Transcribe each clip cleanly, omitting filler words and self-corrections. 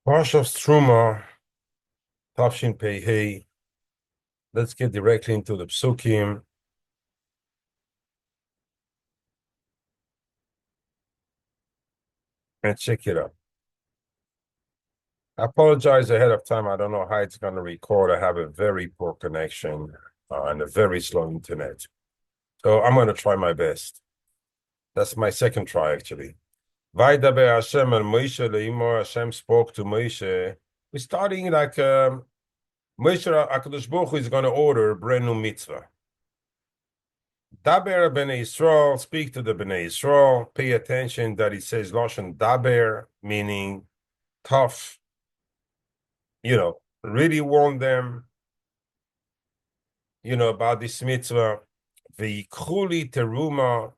Parshas Truma, Tafshin Pei. Let's get directly into the Psukim. And check it out. I apologize ahead of time. I don't know how it's going to record. I have a very poor connection and a very slow internet. So I'm going to try my best. That's my second try, actually. Vaydaber Hashem and Moshe le'imor. Hashem spoke to Moshe. We're starting like Moshe HaKadosh Baruch Hu is going to order a brand new mitzvah. Daber Bnei Yisrael, speak to the Bnei Yisrael. Pay attention that it says Lashon Daber, meaning tough. Really warn them, about this mitzvah. V'yikhuli teruma,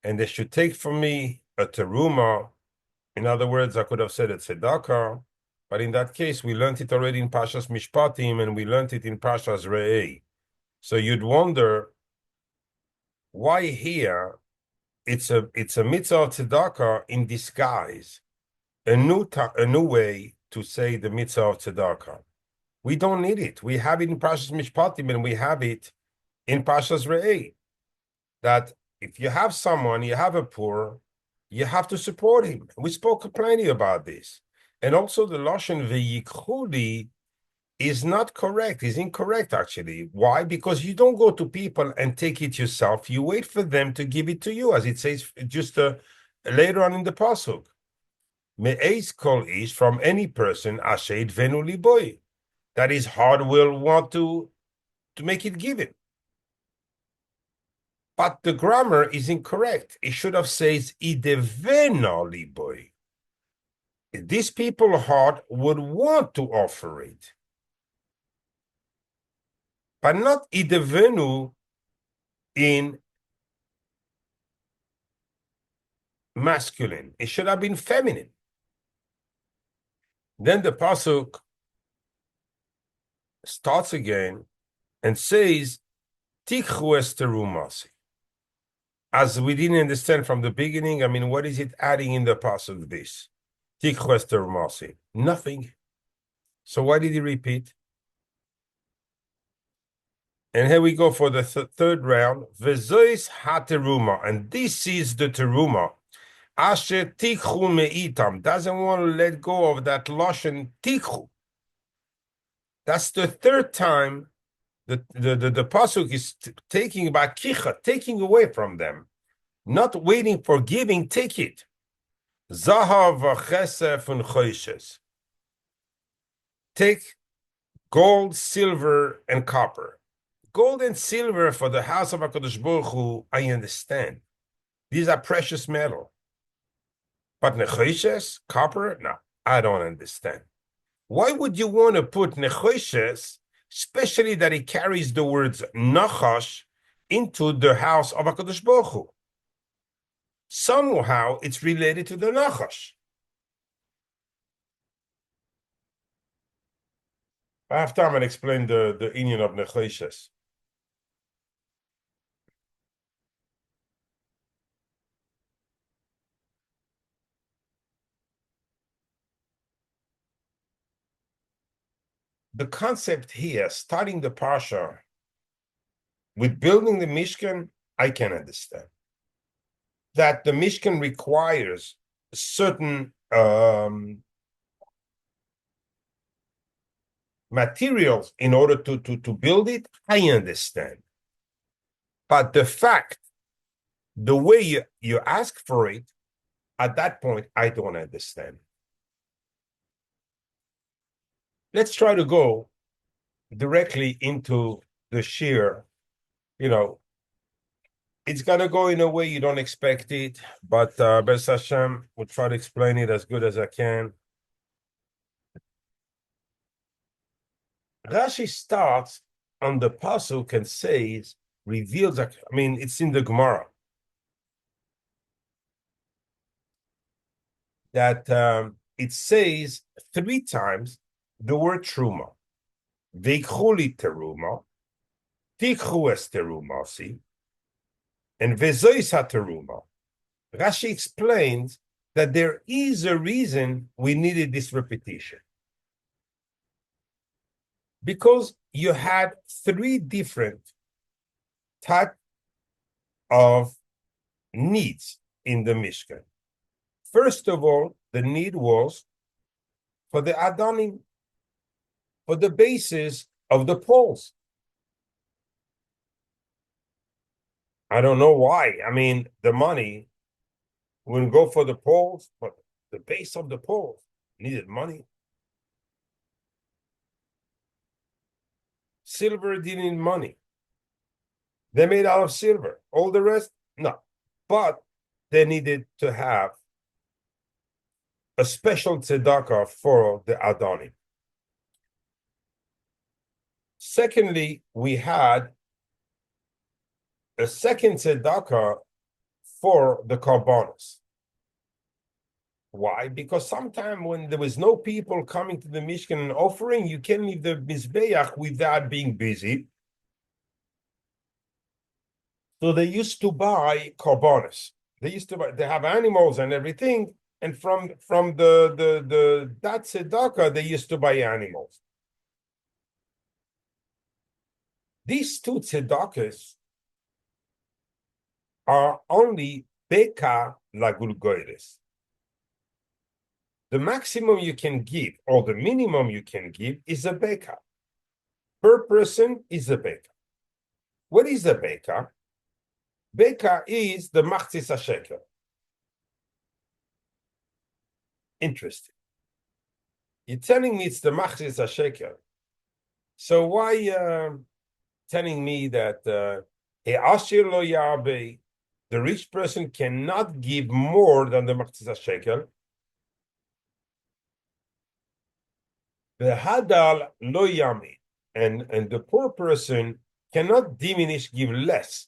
and they should take from me a teruma. In other words, I could have said a tzedakah, but in that case, we learned it already in Parshas Mishpatim, and we learned it in Parashas Re'eh. So you'd wonder, why here it's a mitzvah of tzedakah in disguise, a new way to say the mitzvah of tzedakah. We don't need it. We have it in Parashas Mishpatim, and we have it in Parashas Re'eh. That if you have someone, you have a poor, you have to support him. We spoke plenty about this. And also the Lashon V'yikhuli is not correct, is incorrect actually. Why? Because you don't go to people and take it yourself. You wait for them to give it to you, as it says just later on in the Pasuk. Me'ez kol ish, from any person, asher venu liboy, that his heart will want to make it given. But the grammar is incorrect. It should have says idevena liboy. These people's heart would want to offer it, but not idevenu in masculine. It should have been feminine. Then the Pasuk starts again and says, Tikhu es Terumos. As we didn't understand from the beginning, what is it adding in the Pasuk this? Tikhu es Terumos. Nothing. So why did he repeat? And here we go for the third round. Vezois ha-teruma. And this is the teruma. Asher tikhu me'itam. Doesn't want to let go of that lashon tikhu. That's the third time the Pasuk is taking about kicha, taking away from them. Not waiting for giving, take it. Zahav v'chesef and choishes. Take gold, silver, and copper. Gold and silver for the house of HaKadosh Baruch Hu, I understand. These are precious metal. But nechoshes, copper, no, I don't understand. Why would you want to put nechoshes, especially that it carries the words nachash, into the house of HaKadosh Baruch Hu? Somehow it's related to the nachash. I have time and explain the union of nechoshes. The concept here, starting the Parasha with building the Mishkan, I can understand. That the Mishkan requires certain materials in order to build it, I understand. But the fact, the way you ask for it, at that point, I don't understand. Let's try to go directly into the shear. It's going to go in a way you don't expect it, but B'ez Hashem, we'll try to explain it as good as I can. Rashi starts on the Pasuk and says, reveals, it's in the Gemara, that it says 3 times the word Terumah. Veikhuli teruma, tikhu es terumasi, and vezois ha-teruma. Rashi explains that there is a reason we needed this repetition. Because you had three different types of needs in the Mishkan. First of all, the need was for the Adonim, for the basis of the poles. I don't know why. I mean, the money wouldn't go for the poles, but the base of the poles needed money. Silver didn't need money. They made out of silver. All the rest, no. But they needed to have a special tzedakah for the Adonim. Secondly, we had a second tzedakah for the korbanos. Why? Because sometimes when there was no people coming to the Mishkan and offering, you can leave the Mizbeach without being busy. So they used to buy korbanos. They have animals and everything, and from that tzedakah, they used to buy animals. These two tzedakahs are only beka lagulgoires. The maximum you can give, or the minimum you can give, is a beka. Per person is a beka. What is a beka? Beka is the machzis hashekel. Interesting. You're telling me it's the machzis hashekel. So why telling me that the rich person cannot give more than the machzis hashekel? The hadal lo yami, and the poor person cannot diminish, give less.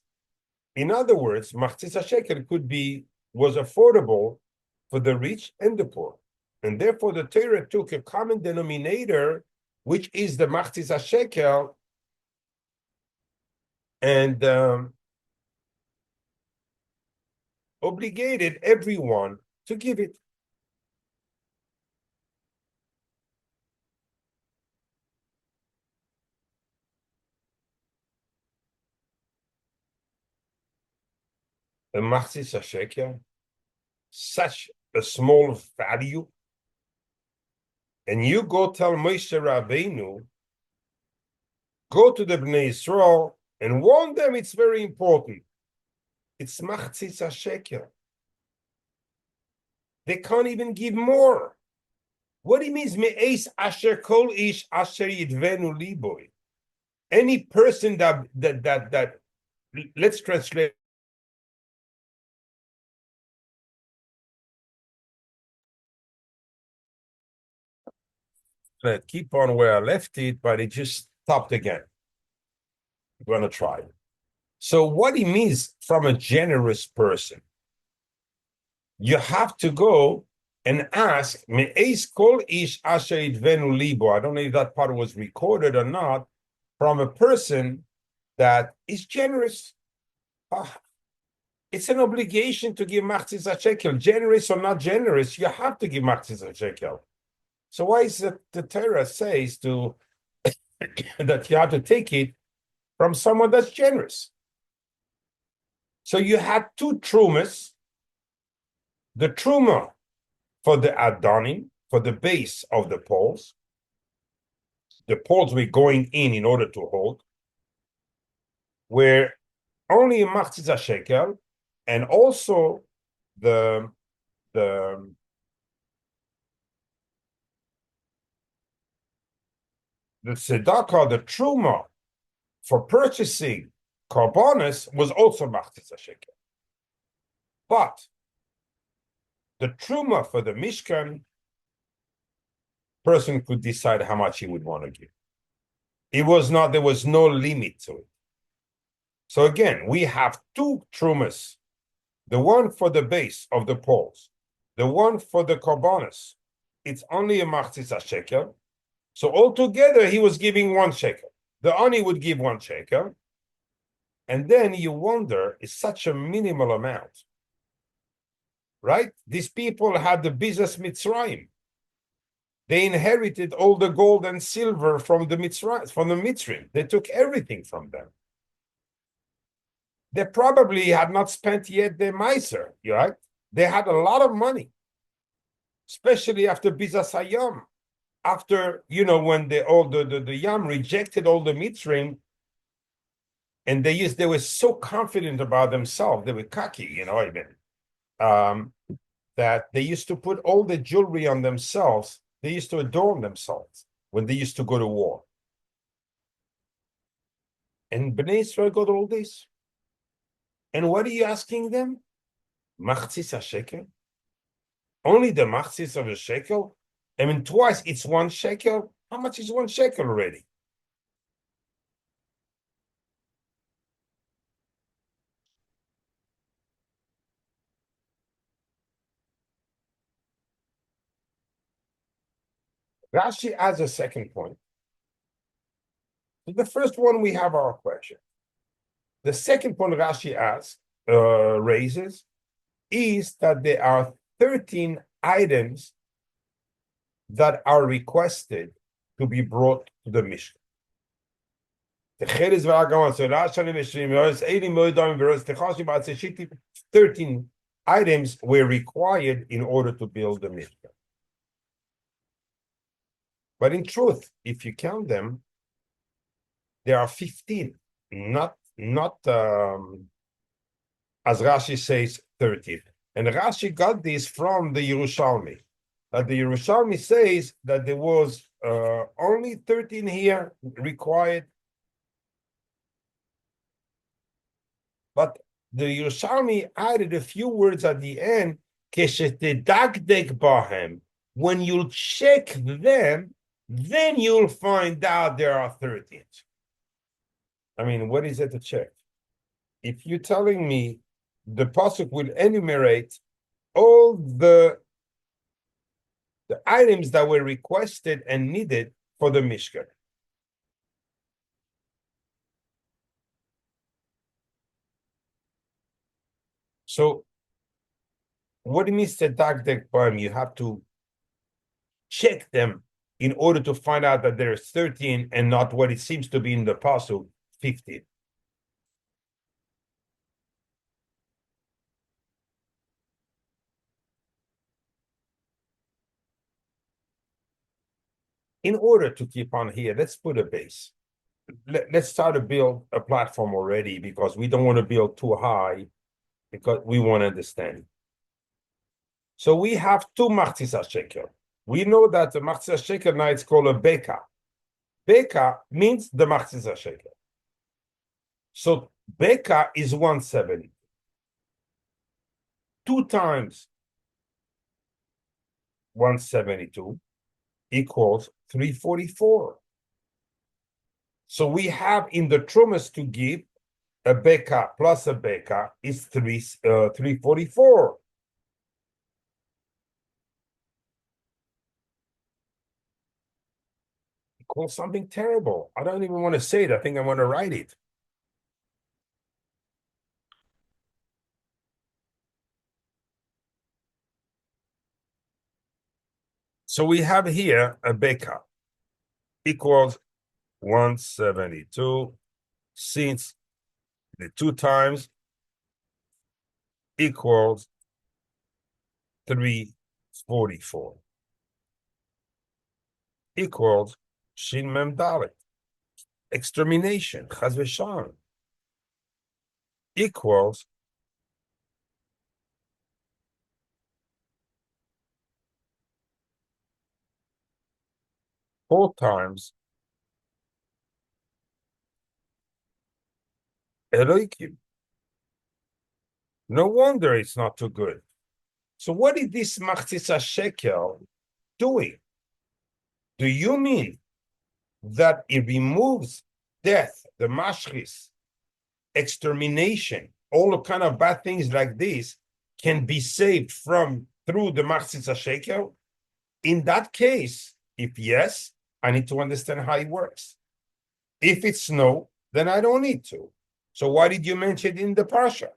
In other words, machzis hashekel was affordable for the rich and the poor, and therefore the Torah took a common denominator, which is the machzis hashekel, and obligated everyone to give it. The machzis hashekel, such a small value, and you go tell Moshe Rabbeinu, go to the Bnei Yisrael and warn them it's very important. It's machzis hashekel. They can't even give more. What it means, me'eis asher kol ish asher yidvenu liboy. Any person that let's translate. Keep on where I left it, but it just stopped again. I'm going to try. So what it means from a generous person, you have to go and ask, Me'eis kol ish asher yidvenu libo. I don't know if that part was recorded or not, from a person that is generous. It's an obligation to give machzis hashekel. Generous or not generous, you have to give machzis hashekel. So why is it the Torah says to that you have to take it from someone that's generous? So you had two trumas, the truma for the adonim, for the base of the poles. The poles were going in order to hold, where only a machzis hashekel, and also the tzedakah, the truma for purchasing korbanos was also machzis hashekel. But the truma for the Mishkan, person could decide how much he would want to give. There was no limit to it. So again, we have two trumas, the one for the base of the poles, the one for the korbanos. It's only a machzis hashekel. So altogether, he was giving 1 shekel. The ani would give 1 shekel. And then you wonder, it's such a minimal amount. right? These people had the business Mitzrayim. They inherited all the gold and silver from the Mitzrayim. They took everything from them. They probably had not spent yet their Maaser, right? They had a lot of money, especially after Bizas Hayam. After, when the Yam rejected all the Mitzrayim, and they were so confident about themselves, they were cocky, that they used to put all the jewelry on themselves. They used to adorn themselves when they used to go to war. And Bnei Yisrael got all this. And what are you asking them? Machzis shekel? Only the machzis of a shekel? I mean, twice it's 1 shekel. How much is 1 shekel already? Rashi adds a second point. So the first one, we have our question. The second point Rashi raises is that there are 13 items that are requested to be brought to the Mishkan. 13 items were required in order to build the Mishkan. But in truth, if you count them, there are 15, not as Rashi says, 13. And Rashi got this from the Yerushalmi. That the Yerushalmi says that there was only 13 here required. But the Yerushalmi added a few words at the end, keshetedakdek bahem. When you'll check them, then you'll find out there are 13. I mean, what is it to check? If you're telling me the Pasuk will enumerate all the items that were requested and needed for the Mishkan. So, what it means to Tzedakah Baim, you have to check them in order to find out that there's 13 and not what it seems to be in the Pasuk, 15. In order to keep on here, let's put a base. Let's start to build a platform already, because we don't want to build too high, because we want to understand. So we have 2 machzis shekel. We know that the machzis shekel now it's called a beka. Beka means the machzis shekel. So beka is 170. 2 times 172 equals 344. So we have in the Terumos to give a beka plus a beka is 344. Call something terrible. I don't even want to say it. I think I want to write it. So we have here a beka equals 172, since the 2 times equals 344 equals Shin Mem Dalet, extermination, Chaz v'Shalom, equals four times Elohim. No wonder it's not too good. So what is this machzis shekel doing? Do you mean that it removes death, the mashchis, extermination, all the kind of bad things like this can be saved through the machzis shekel? In that case, if yes, I need to understand how it works. If it's no, then I don't need to. So why did you mention it in the Parasha?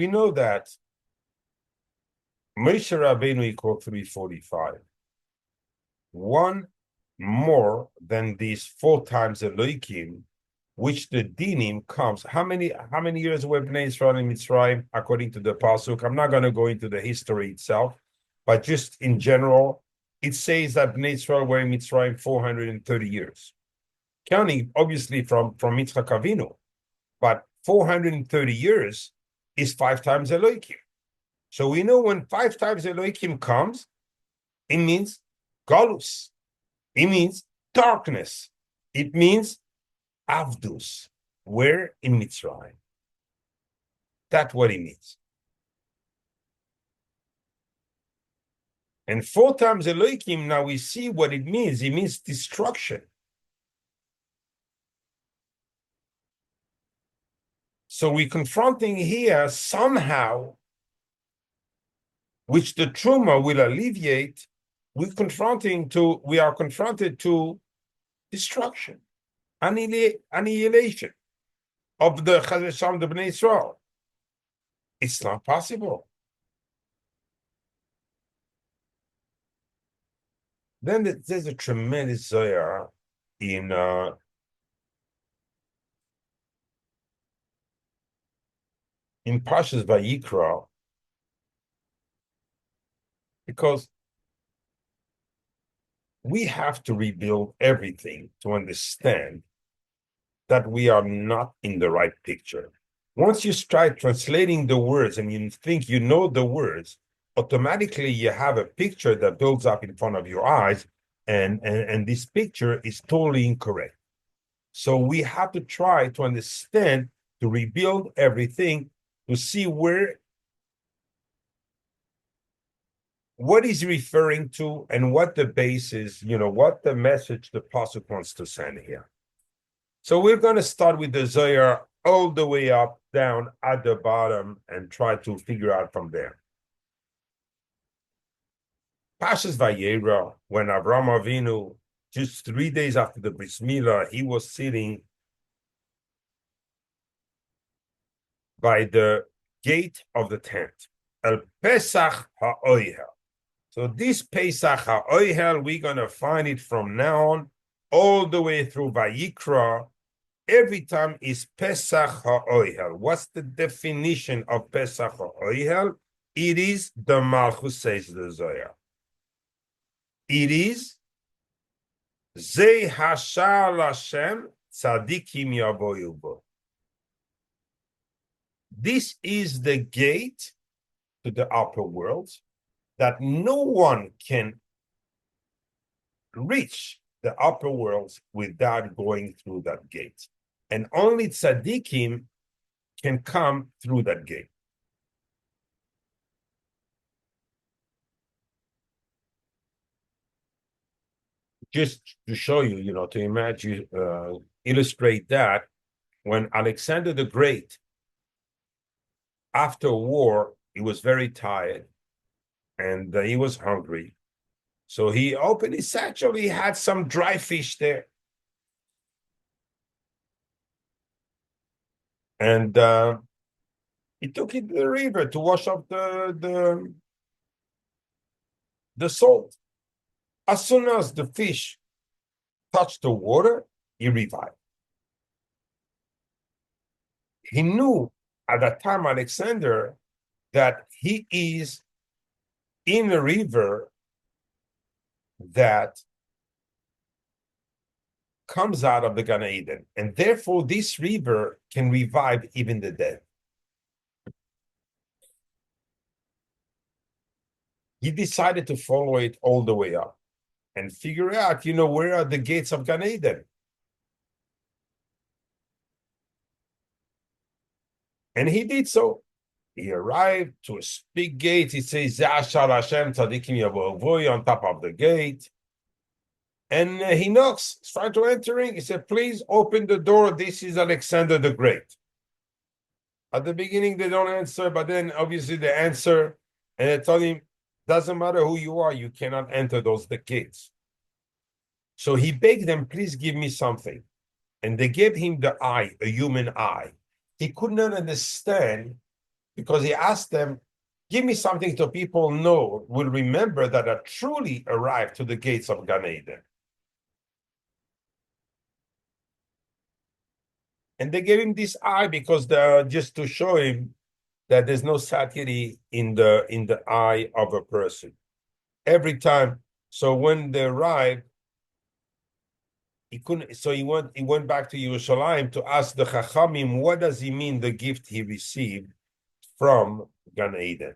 We know that Moshe Rabbeinu equal 345. One more than these 4 times Elohim, which the dinim comes. How many years were Bnei Yisrael in Mitzrayim according to the Pasuk? I'm not going to go into the history itself, but just in general, it says that Bnei Yisrael were in Mitzrayim 430 years. Counting obviously from Yitzchak Avinu, but 430 years is 5 times Elohim. So we know when 5 times Elohim comes, it means Galus. It means darkness. It means Avdus. We're in Mitzrayim. That's what it means. And 4 times Elohim, now we see what it means. It means destruction. So we're confronting here somehow, which the Terumah will alleviate, we are confronted to destruction, annihilation of the Hashem, the Bnei Yisrael. It's not possible. Then there's a tremendous Zohar in Parshas Vayikra, because we have to rebuild everything to understand that we are not in the right picture. Once you start translating the words and you think you know the words, automatically you have a picture that builds up in front of your eyes, and this picture is totally incorrect. So we have to try to understand, to rebuild everything, to see what he's referring to and what the base is, what the message the Pasuk wants to send here. So we're going to start with the Zohar all the way up, down at the bottom, and try to figure out from there. Parshas Vayera, when Avraham Avinu, just 3 days after the Bris Milah, he was sitting by the gate of the tent, El Pesach HaOyhel. So this Pesach HaOyhel, we're going to find it from now on, all the way through Vayikra. Every time is Pesach HaOyhel. What's the definition of Pesach HaOyhel? It is the Malchus, says the Zohar. It is Ze Hashar Lashem Tzadikim Yaboyu Bo. This is the gate to the upper world that no one can reach the upper worlds without going through that gate. And only tzaddikim can come through that gate. Just to show you, to imagine, illustrate that, when Alexander the Great, after war, he was very tired and he was hungry. So he opened his satchel, he had some dry fish there. And he took it to the river to wash off the salt. As soon as the fish touched the water, he revived. He knew at that time, Alexander, that he is in a river that comes out of the Gan Eden, and therefore this river can revive even the dead. He decided to follow it all the way up and figure out, where are the gates of Gan Eden? And he did so. He arrived to a big gate. He says, Zashar Hashem Tzadikim Yavovoy, on top of the gate. And he knocks, he's trying to enter in. He said, please open the door. This is Alexander the Great. At the beginning, they don't answer, but then obviously they answer. And they told him, doesn't matter who you are, you cannot enter those gates. So he begged them, please give me something. And they gave him the eye, a human eye. He could not understand because he asked them, give me something so people will remember that I truly arrived to the gates of Gan Eden. And they gave him this eye because just to show him that there's no satiety in the eye of a person. Every time, so when they arrived, he couldn't. So he went back to Yerushalayim to ask the Chachamim, what does he mean the gift he received from Gan Eden?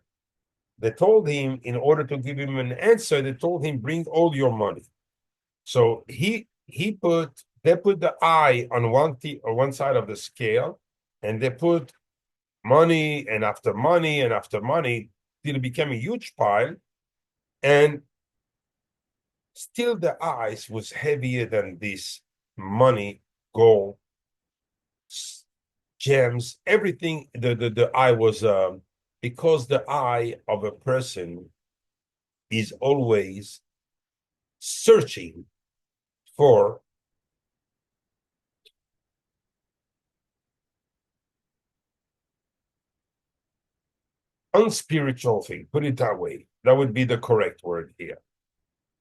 They told him, in order to give him an answer, they told him, bring all your money. So they put the eye on one side of the scale, and they put money and after money and after money till it became a huge pile, and still the eyes was heavier than this money, gold, gems, everything. The eye was because the eye of a person is always searching for unspiritual thing. Put it that way. That would be the correct word here.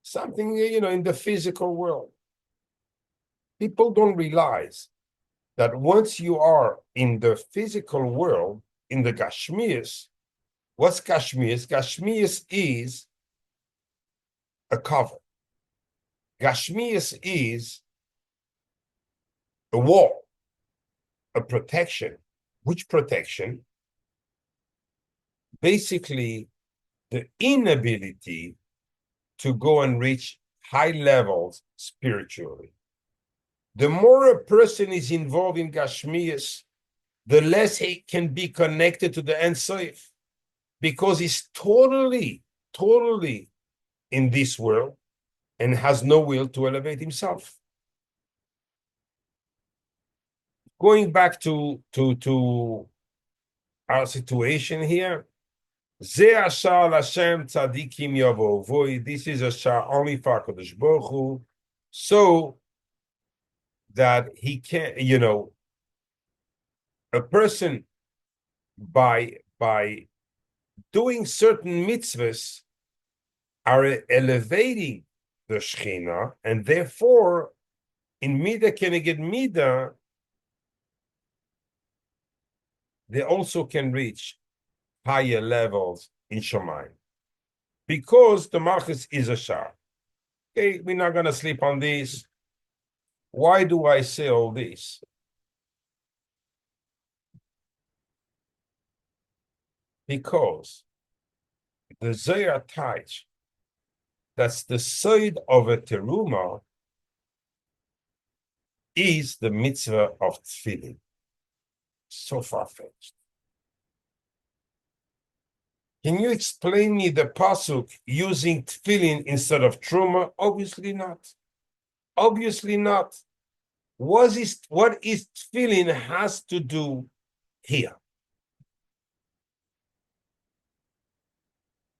Something, in the physical world. People don't realize that once you are in the physical world, in the Gashmias, what's Gashmias? Gashmias is a cover. Gashmias is a wall, a protection. Which protection? Basically, the inability to go and reach high levels spiritually. The more a person is involved in Gashmias, the less he can be connected to the Ein Sof, because he's totally in this world and has no will to elevate himself. Going back to our situation here, this is a shah only for HaKadosh Baruch Hu, so that he can, a person by doing certain mitzvahs are elevating the Shekhinah, and therefore in Midah Keneged Midah they also can reach higher levels in Shamayim, because the Malchus is a shah. Okay, we're not going to sleep on this. Why do I say all this? Because the Zohar Taich, that's the side of a Terumah, is the mitzvah of Tefillin. So far-fetched. Can you explain me the Pasuk using Tefillin instead of Terumah? Obviously not. Obviously not. What is Tefillin has to do here?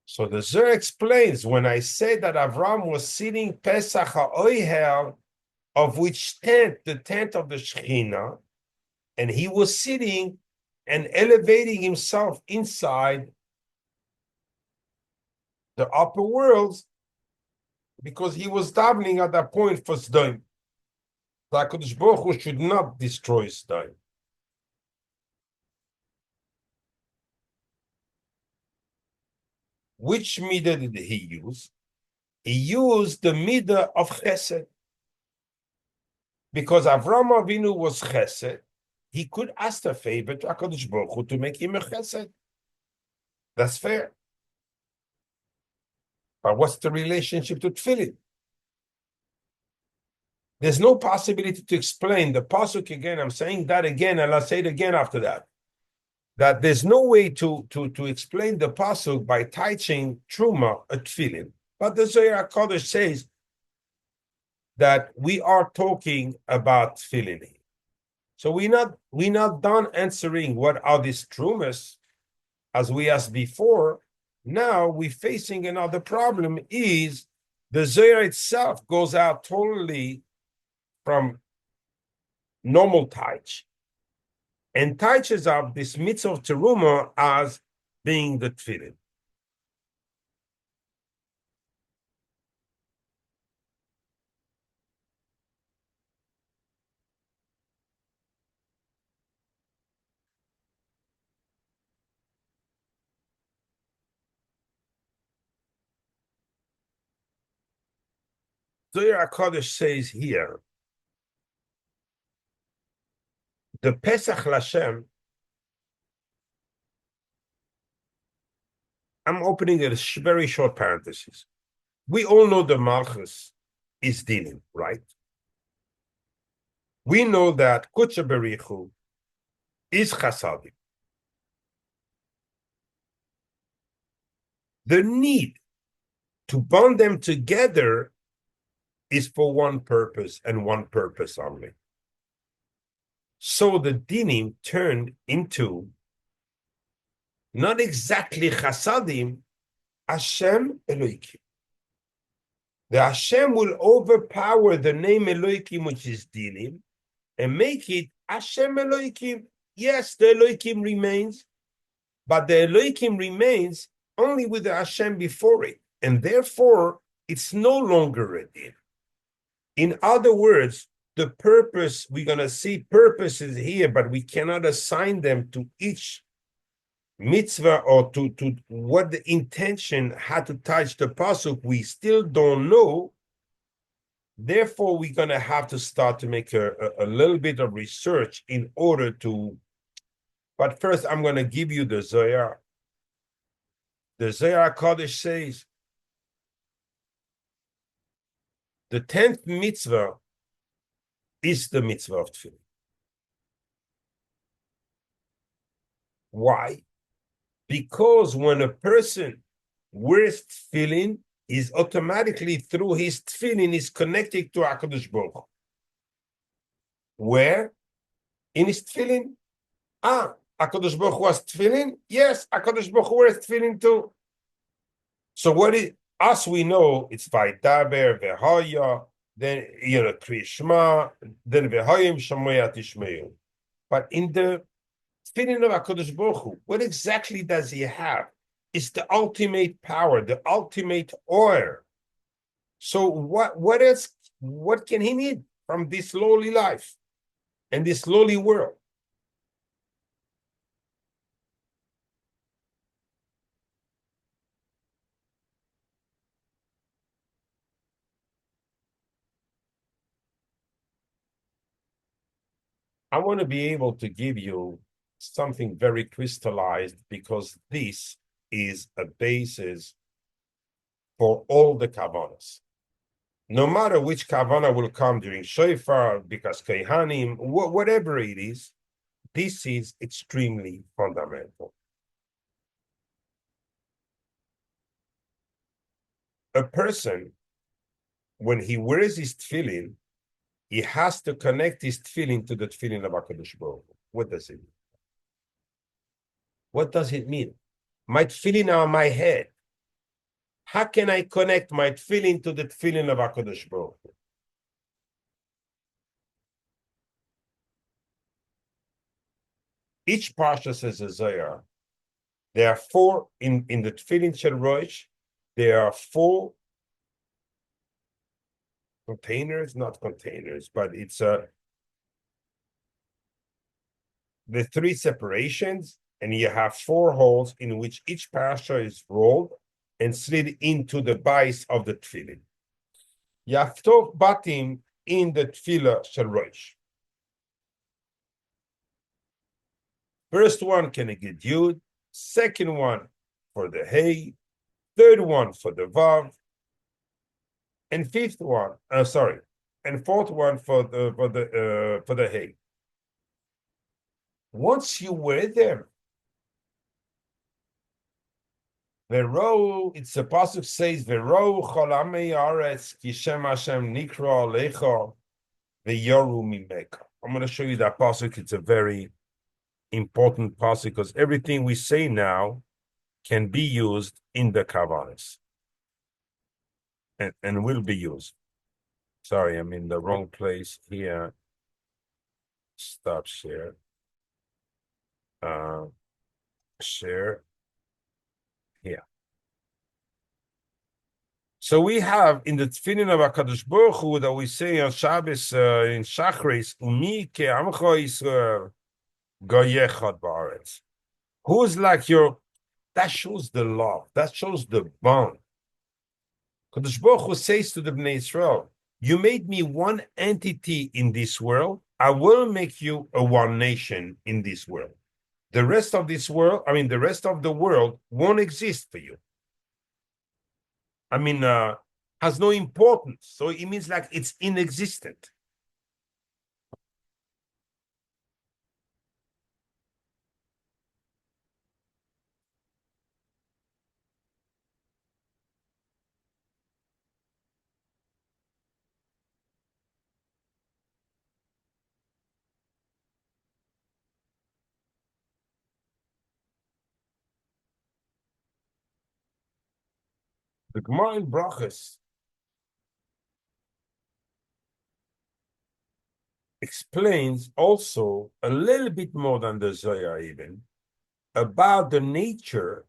So the Zohar explains, when I say that Avram was sitting Pesach HaOihel, of which tent, the tent of the Shekhinah, and he was sitting and elevating himself inside the upper worlds, because he was davening at that point for Sdom. The HaKadosh Baruch Hu should not destroy Sdom. Which midah did he use? He used the midah of Chesed. Because Avram Avinu was Chesed, he could ask a favor to HaKadosh Baruch Hu to make him a Chesed. That's fair. But what's the relationship to Tefillin? There's no possibility to explain the Pasuk again. I'm saying that again, and I'll say it again after that. That there's no way to explain the Pasuk by teaching Terumah a Tefillin. But the Zohar HaKadosh says that we are talking about Tefillin. So we're not done answering what are these Terumos, as we asked before. Now we're facing another problem, is the Zohar itself goes out totally from normal touch and teaches of this mitzvah of Terumah as being the tefillin. Zohar HaKadosh says here, the Pesach Lashem, I'm opening a very short parenthesis. We all know the Malchus is dinim, right? We know that Kutsha Berichu is chasadim. The need to bond them together is for one purpose and one purpose only. So the dinim turned into not exactly chasadim, Hashem Elohim. The Hashem will overpower the name Elohim, which is dinim, and make it Hashem Elohim. Yes, the Elohim remains, but the Elohim remains only with the Hashem before it, and therefore it's no longer a din. In other words, the purpose, we're going to see purposes here, but we cannot assign them to each mitzvah or to what the intention had to touch the pasuk. We still don't know. Therefore, we're going to have to start to make a little bit of research in order to. But first, I'm going to give you the Zohar. The Zohar HaKadosh says, the 10th mitzvah is the mitzvah of tefillin. Why? Because when a person wears tefillin, is automatically through his tefillin is connected to HaKadosh Baruch Hu. Where? In his tefillin. HaKadosh Baruch Hu has tefillin? Yes, HaKadosh Baruch Hu wears tefillin too. So what is, us we know, it's Vaydaber, V'haya, then, Krishma, then V'hayim, Shamoya Tishmeyu. But in the tefillin of HaKadosh Baruch Hu, what exactly does he have? It's the ultimate power, the ultimate oil. So what else, what can he need from this lowly life and this lowly world? I want to be able to give you something very crystallized, because this is a basis for all the kavanas. No matter which kavana will come during shofar, because kehanim, whatever it is, this is extremely fundamental. A person, when he wears his tefillin, he has to connect his tefillin to the tefillin of HaKadosh Baruch Hu. What does it mean? What does it mean? My tefillin are on my head. How can I connect my tefillin to the tefillin of HaKadosh Baruch Hu? Each Parasha says a Zohar. There are four, in the tefillin shel Rosh, there are four containers, not containers, but it's the three separations, and you have four holes in which each parasha is rolled and slid into the base of the tefillin. Yaftov batim in the tefillah shel Rosh. First one can get Yud, second one for the Hey, third one for the Vav, and fifth one, and fourth one for the Hey. Once you wear them, V'ro, it's the Pasuk says, V'ro chol amei haaretz ki shem Hashem nikra alecha v'yoru mimeka. I'm going to show you that Pasuk. It's a very important Pasuk, because everything we say now can be used in the Kavanas and will be used. Sorry, I'm in the wrong place here. Stop share. share here. So we have in the Tefillin of HaKadosh Baruch Hu that we say on Shabbos in Shachris, Umi ke'amcha Yisrael goyechad ba'aretz. Who's like your, that shows the love, that shows the bond. HaKadosh Baruch Hu says to the Bnei Yisrael, you made me one entity in this world, I will make you a one nation in this world. The rest of this world, the rest of the world won't exist for you. Has no importance. So it means like it's inexistent. The Gemara in Brachas explains also a little bit more than the Zohar even about the nature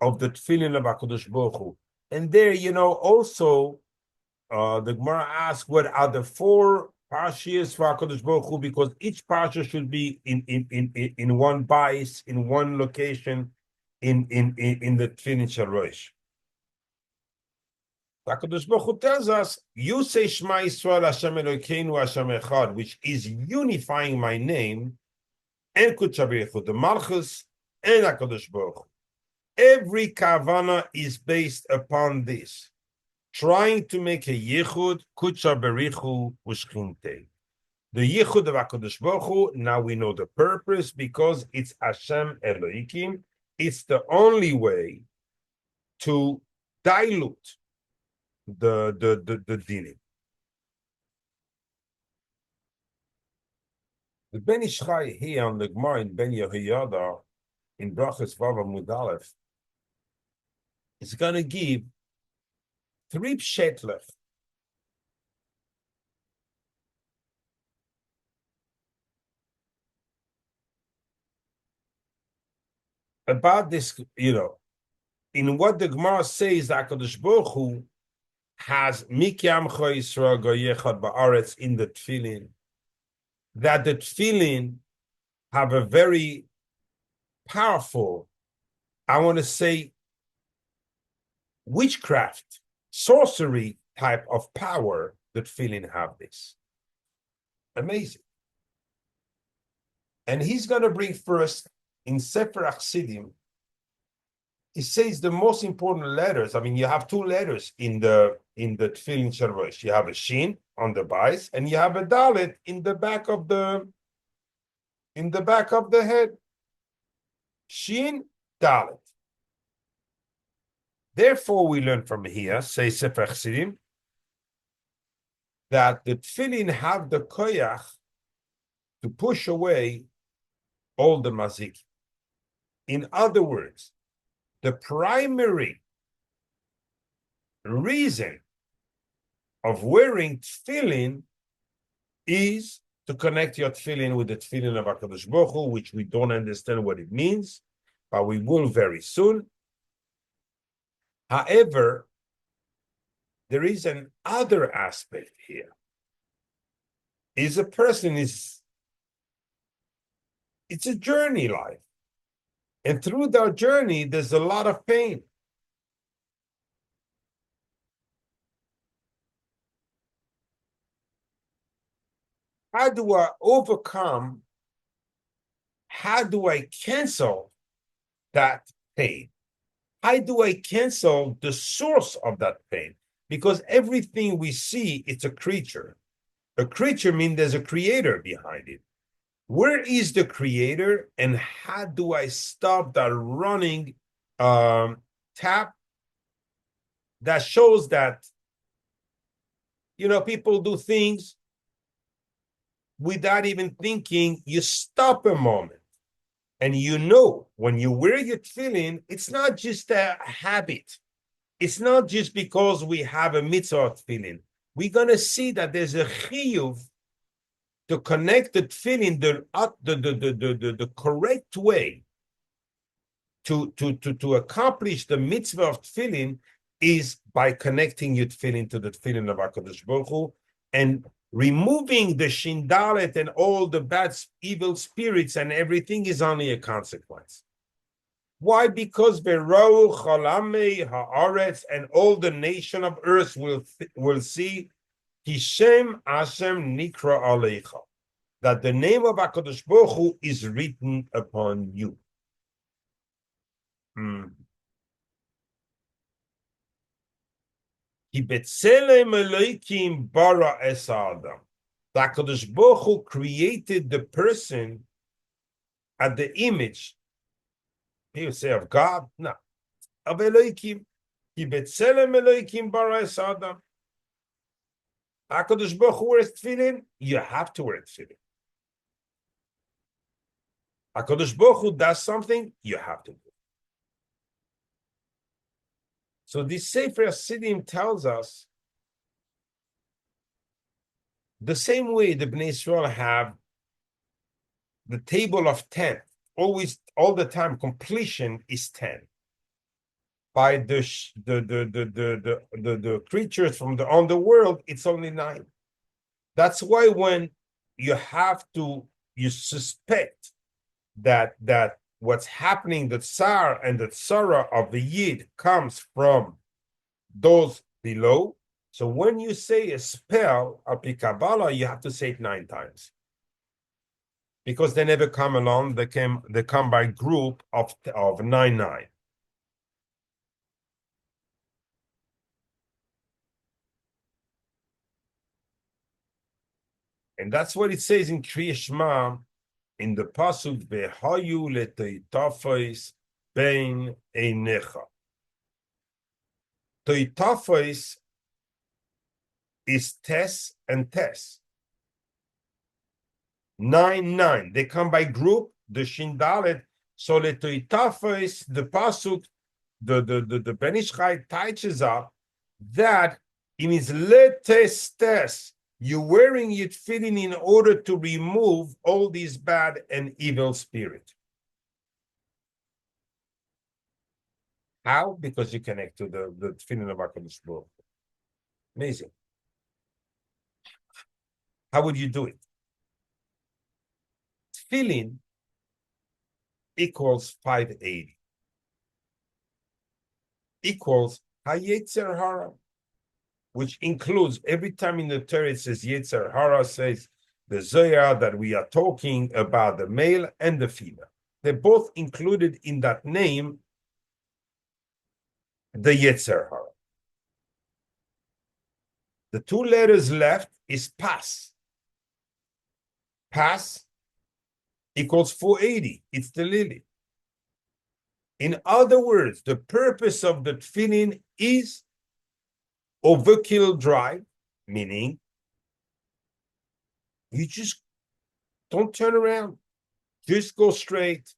of the Tefillin of HaKadosh Baruch Hu. And there, also the Gemara asks what are the four parashas for HaKadosh Baruch Hu, because each parasha should be in one bias, in one location, in the Tefillin Shel Rosh. HaKadosh Baruch Hu tells us, you say Shema Yisrael Hashem Elokeinu Hashem Echad, which is unifying my name, and Kutchabrichu, the Malchus, and HaKadosh Baruch Hu. Every kavana is based upon this, trying to make a yichud, Kutchabrichu Ushchinte. The yichud of HaKadosh Baruch Hu, now we know the purpose, because it's Hashem Elohim. It's the only way to dilute the dinim. The Ben Ish Chai here on the Gemara in Ben Yehoyada in Brachas Vav Amud Aleph is going to give 3 pshetlech about this, in what the Gemara says that HaKadosh Baruch Hu has Mikyamcha Yisrael Goyechad Ba'aretz in the Tefillin, that the Tefillin have a very powerful, I want to say, witchcraft, sorcery type of power. The Tefillin have this. Amazing. And he's going to bring first in Sefer Achsidim, he says the most important letters. You have 2 letters in the Tefillin Shel Rosh. You have a Shin on the base, and you have a Dalet in the back of the head. Shin, Dalet. Therefore, we learn from here, say Sefer Chasidim, that the Tefillin have the koyach to push away all the mazik. In other words, the primary reason of wearing tefillin is to connect your tefillin with the tefillin of HaKadosh Baruch Hu, which we don't understand what it means, but we will very soon. However, there is an other aspect here. It's a journey life. And through that journey, there's a lot of pain. How do I overcome? How do I cancel that pain? How do I cancel the source of that pain? Because everything we see, it's a creature. A creature means there's a creator behind it. Where is the creator, and how do I stop that running tap that shows that, people do things without even thinking? You stop a moment, and when you wear your tefillin, it's not just a habit. It's not just because we have a mitzvah tefillin. We're going to see that there's a chiyuv to connect the tefillin the correct way to accomplish the mitzvah of tefillin is by connecting your tefillin to the tefillin of HaKadosh Baruch Hu and removing the shindalet and all the bad, evil spirits and everything is only a consequence. Why? Because Verau Chalamei Haaretz and all the nation of earth will see Hashem Nikra Alecha, that the name of HaKadosh Baruch Hu is written upon you. Ki betzelem Elokim bara es Adam. The HaKadosh Baruch Hu created the person at the image. People say of God, no, of Elokim. Ki betzelem Elokim bara es Adam. HaKadosh Baruch Hu wears tefillin, you have to wear tefillin. HaKadosh Baruch Hu does something, you have to do it. So this Sefer Hasidim tells us the same way the Bnei Yisrael have the table of 10. Always, all the time, completion is 10. By the creatures from on the world, it's only 9. That's why when you suspect that what's happening, the tsar and the tzara of the yid comes from those below. So when you say a spell of Kabbalah, you have to say it 9 times. Because they never come along, they come by group of 9. And that's what it says in Kriya Shema, in the Pasuk, Vehayu letoitafos bein einecha. Toitafos is tes and tes. 9. They come by group, the shindalet. So letoitafos, the Pasuk, the Ben Ish Chai teaches up that it means letes tes. You're wearing your tefillin in order to remove all these bad and evil spirits. How? Because you connect to the tefillin of HaKadosh Baruch Hu. Amazing. How would you do it? Tefillin equals 580. Equals Hayetzer Hara, which includes every time in the Torah it says Yetzer Hara, says the Zohar that we are talking about the male and the female. They're both included in that name, the Yetzer Hara. The 2 letters left is Pas. Pas equals 480. It's the lily. In other words, the purpose of the tefillin is overkill drive, meaning you just don't turn around, just go straight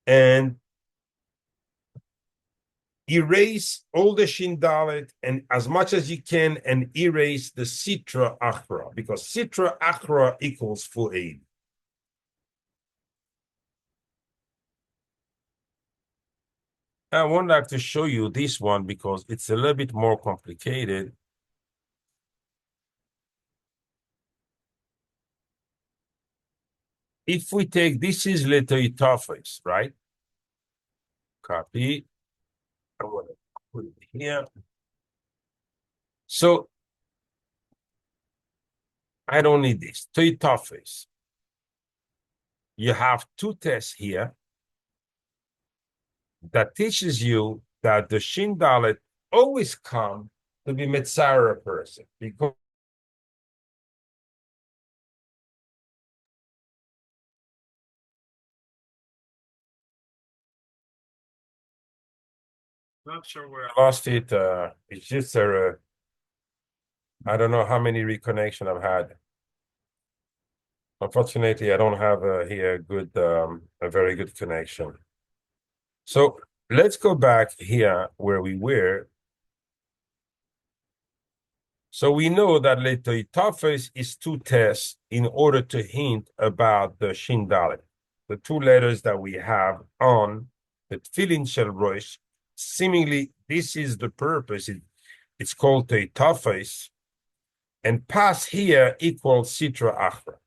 and erase all the shindalet and as much as you can and erase the sitra achra, because sitra achra equals 480. I would like to show you this one because it's a little bit more complicated. If we take, this is letoitafos, right? Copy. I want to put it here. So I don't need this. Toitafos. You have 2 tests here that teaches you that the shindalet always come to be metzara person, because not sure where I lost it. It's just I don't know how many reconnection I've had. Unfortunately, I don't have here a very good connection. So let's go back here where we were. So we know that Letoitafes is two tests in order to hint about the Shin Dalet, the two letters that we have on the Tefillin Shel Rosh. Seemingly, this is the purpose. It's called Teitafes, and Pas here equals Sitra Achra.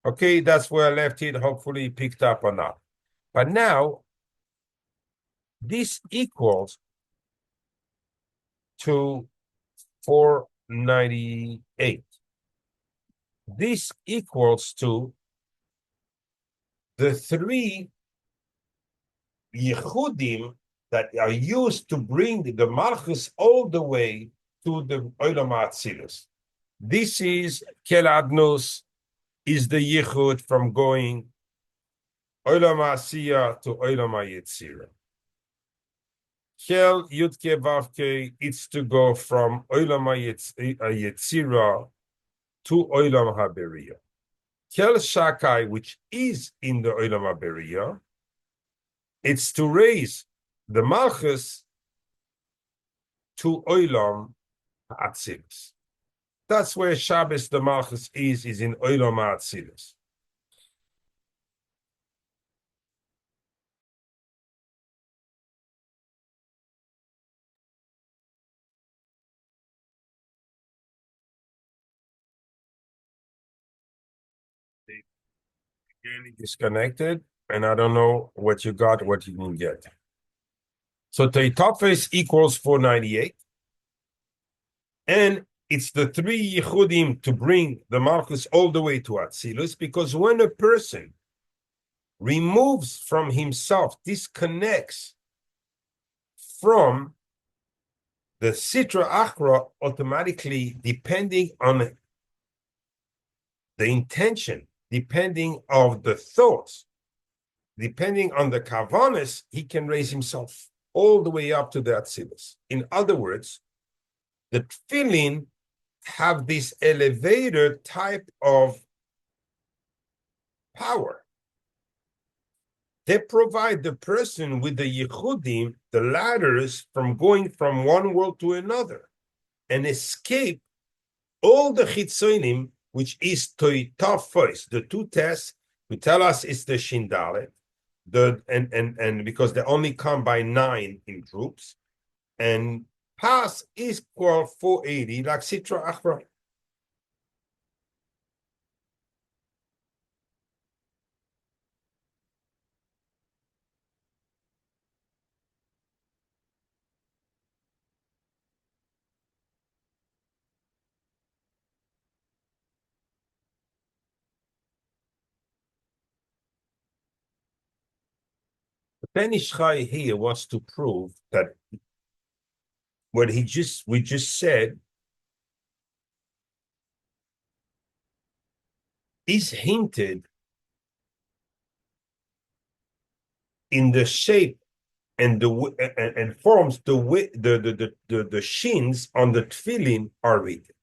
Okay, that's where I left it. Hopefully, picked up or not. But now, this equals to 498. This equals to the three yichudim that are used to bring the malchus all the way to the Olam HaAtzilus. This is Kel Adnus, is the yichud from going Olam HaAsiyah to Olam HaYetzirah. Kel Yudke Vavke, it's to go from Olam HaYetzirah to Olam HaBeriyah. Kel Shakai, which is in the Olam HaBeriyah, it's to raise the Malchus to Olam HaAtzilus. That's where Shabbos the Malchus is in Olam HaAtzilus. Again, disconnected, and I don't know what you got, what you didn't get. So Teitafes equals 498, and it's the three yichudim to bring the Malchus all the way to Atzilus, because when a person removes from himself, disconnects from the Sitra Achra, automatically, depending on the intention, depending on the thoughts, depending on the kavanas, he can raise himself all the way up to the Atzilus. In other words, the tefillin have this elevator type of power. They provide the person with the yichudim, the ladders, from going from one world to another and escape all the chitzonim, which is toitafos, the two tests. We tell us it's the shindalet, and because they only come by 9 in groups, and Pas is called 480, like Sitra Achra. Ben Ishchai here wants to prove that what we just said is hinted in the shape and and forms the way the shins on the tefillin are written.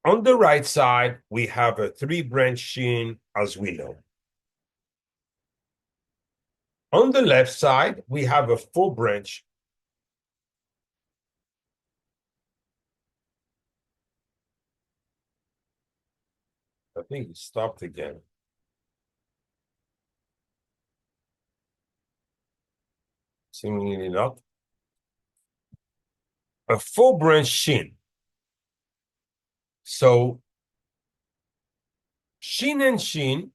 On the right side, we have a 3-branch shin, as we know. On the left side, we have a 4-branch. I think it stopped again. Seemingly not. A 4-branch shin. So, shin and shin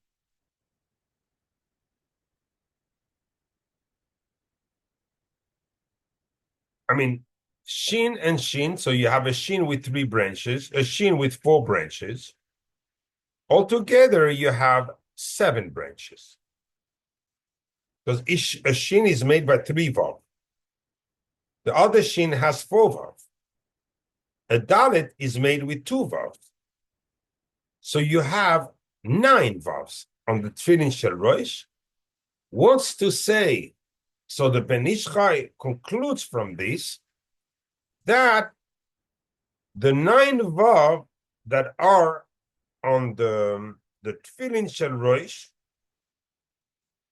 shin and shin, so you have a shin with 3 branches, a shin with 4 branches. Altogether, you have 7 branches. Because a shin is made by 3 vav. The other shin has 4 vav. A dalet is made with 2 vav. So you have 9 vavs on the Tefillin Shel Rosh. Wants to say, so the Ben Ishchai concludes from this that the 9 vav that are on the Tefillin Shel Rosh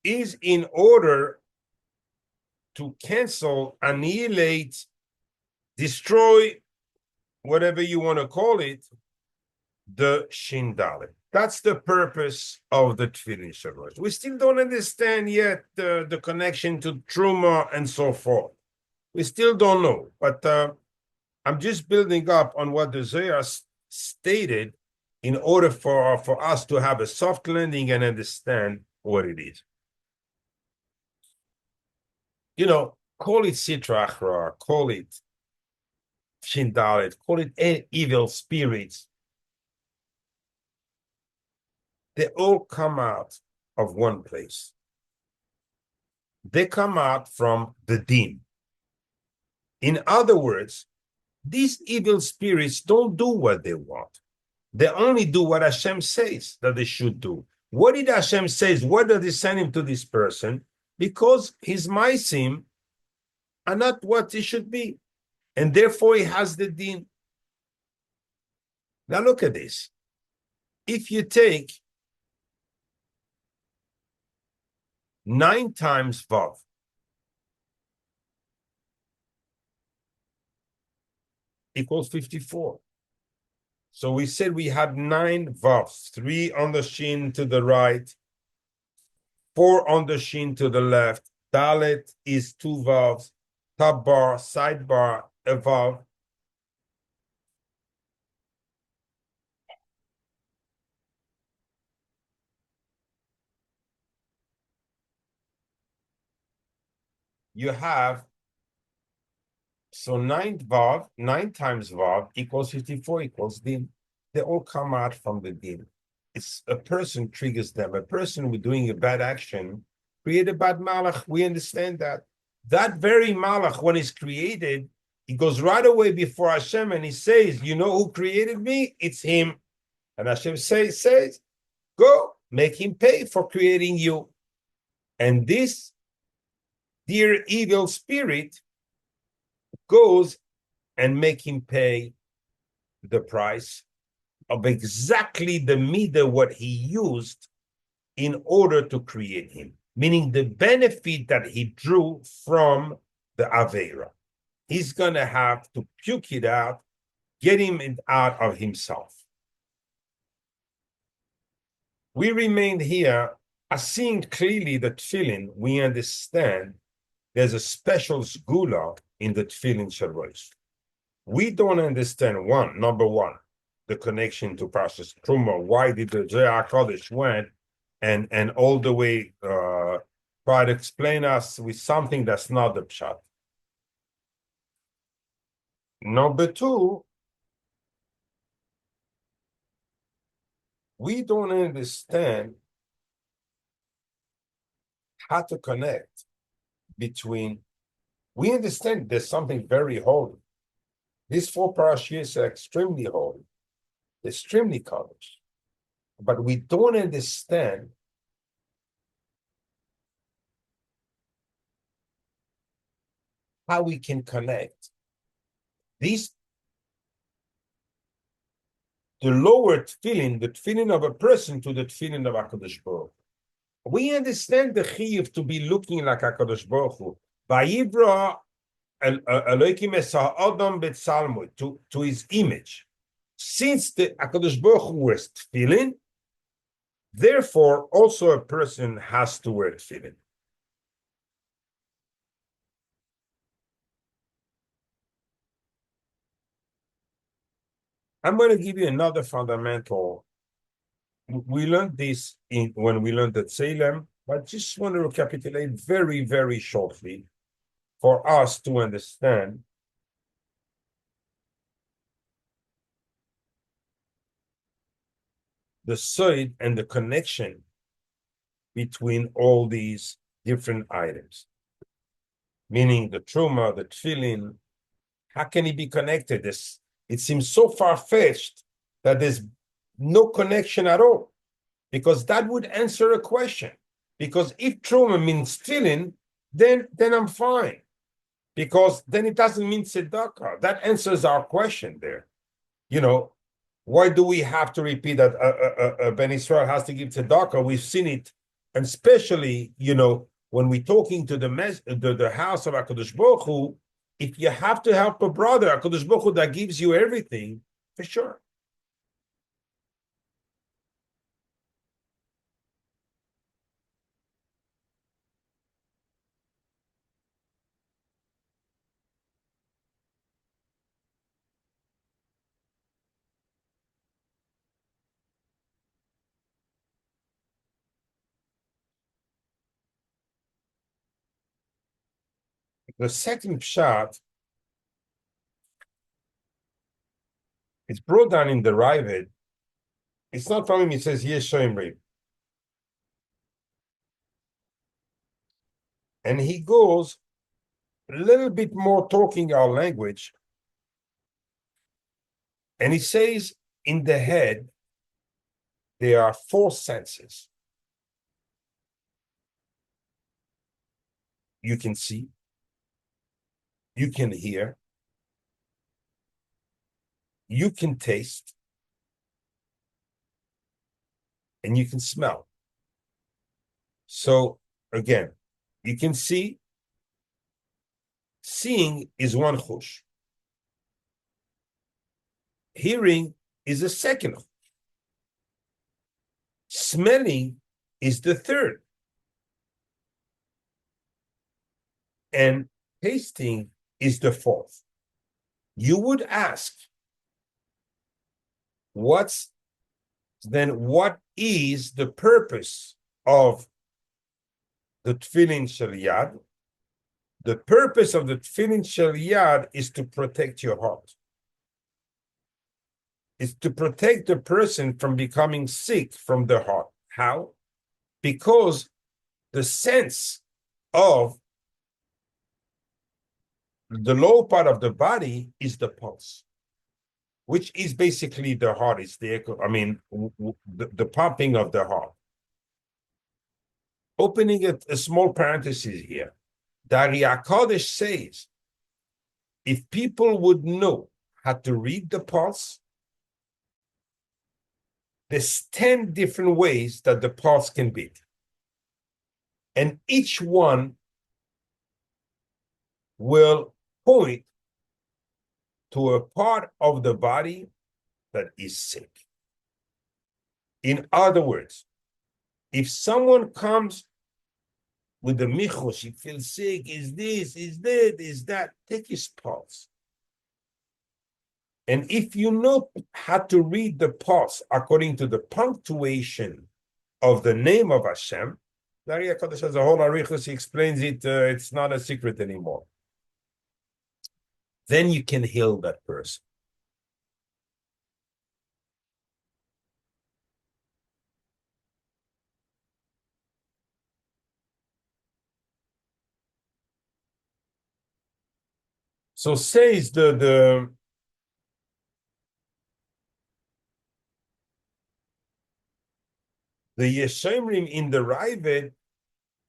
is in order to cancel, annihilate, destroy, whatever you want to call it, the Shin Dalet. That's the purpose of the Tefillin Shavuos. We still don't understand yet the connection to Terumah and so forth. We still don't know, but I'm just building up on what the Zohar stated in order for us to have a soft landing and understand what it is. You know, call it Sitra Achra, call it Shin Dalet, call it evil spirits. They all come out of one place. They come out from the Din. In other words, these evil spirits don't do what they want. They only do what Hashem says that they should do. What did Hashem say? Why did he send him to this person? Because his maisim are not what he should be. And therefore he has the Din. Now look at this. If you take 9 times Vav, equals 54. So we said we had 9 Vavs, 3 on the Shin to the right, 4 on the Shin to the left. Dalet is 2 Vavs, top bar, sidebar, a Vav. You have, so 9 Vav, 9 times Vav equals 54 equals Din. They all come out from the Din. It's a person triggers them. A person with doing a bad action create a bad malach. We understand that. That very malach, when it's created, he goes right away before Hashem and he says, you know who created me? It's him. And Hashem says, go, make him pay for creating you. And this dear evil spirit goes and make him pay the price of exactly the midah what he used in order to create him, meaning the benefit that he drew from the Aveira. He's going to have to puke it out, get him out of himself. We remained here, seeing clearly the tefillin, we understand there's a special sgula in the tefillin Shavuos. We don't understand number one, the connection to Parashas Re'eh. Why did the Zohar Kodesh went and all the way try to explain us with something that's not the pshat? Number two, we don't understand how to connect between, we understand there's something very holy. These 4 parashas are extremely holy, extremely Kodesh. But we don't understand how we can connect these, the lower tefillin, the tefillin of a person, to the tefillin of HaKadosh Baruch Hu. We understand the chiyuv to be looking like HaKadosh Baruch Hu. Vayivra Elokim es ha'adam b'tzalmo, to his image. Since the HaKadosh Baruch Hu wears tefillin, therefore also a person has to wear tefillin. I'm going to give you another fundamental. We learned this when we learned at Salem, but just want to recapitulate very, very shortly for us to understand the side and the connection between all these different items, meaning the Terumah, the tefillin. How can it be connected? It seems so far-fetched that there's no connection at all, because that would answer a question. Because if Terumah means tefillin, then I'm fine, because then it doesn't mean tzedakah. That answers our question there. You know, why do we have to repeat that Bnei Yisrael has to give tzedakah? We've seen it, and especially, you know, when we're talking to the house of HaKadosh Baruch Hu, if you have to help a brother, HaKadosh Baruch Hu, that gives you everything, for sure. The second shot is brought down in the Ravid. It's not from him, it says, Yesh Shoimri. And he goes a little bit more talking our language. And he says, in the head, there are 4 senses. You can see, you can hear, you can taste, and you can smell. So again, you can see. Seeing is one chush. Hearing is a second chush. Smelling is the third. And tasting is the fourth. You would ask, what is the purpose of the tefillin shel yad? The purpose of the tefillin shel yad is to protect your heart. It's to protect the person from becoming sick from the heart. How? Because the sense of the lower part of the body is the pulse, which is basically the heart. It's the pumping of the heart. Opening a small parenthesis here. Dari HaKadosh says, if people would know how to read the pulse, there's 10 different ways that the pulse can beat. And each one will point to a part of the body that is sick. In other words, if someone comes with the michos, he feels sick, is this, is that, is that, take his pulse. And if you know how to read the pulse according to the punctuation of the name of Hashem, Dari HaKadosh has a whole arichos, he explains it, it's not a secret anymore. Then you can heal that person. So says the Yeshomrim in the Ravid,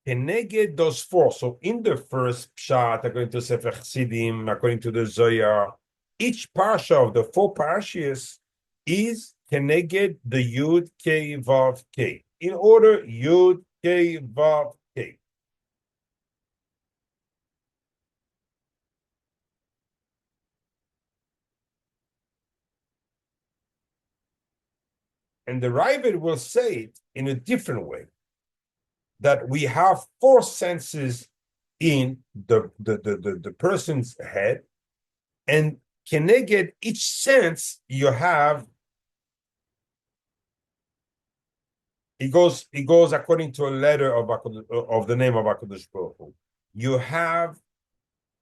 Keneged those 4. So in the first pshat, according to Sefer Chassidim, according to the Zohar, each parsha of the 4 parashas is Keneged the Yud Kei Vav Kei. In order, Yud Kei Vav Kei. And the Ravid will say it in a different way, that we have 4 senses in the person's head, and keneged each sense you have, it goes according to a letter of the name of HaKadosh Baruch Hu. You have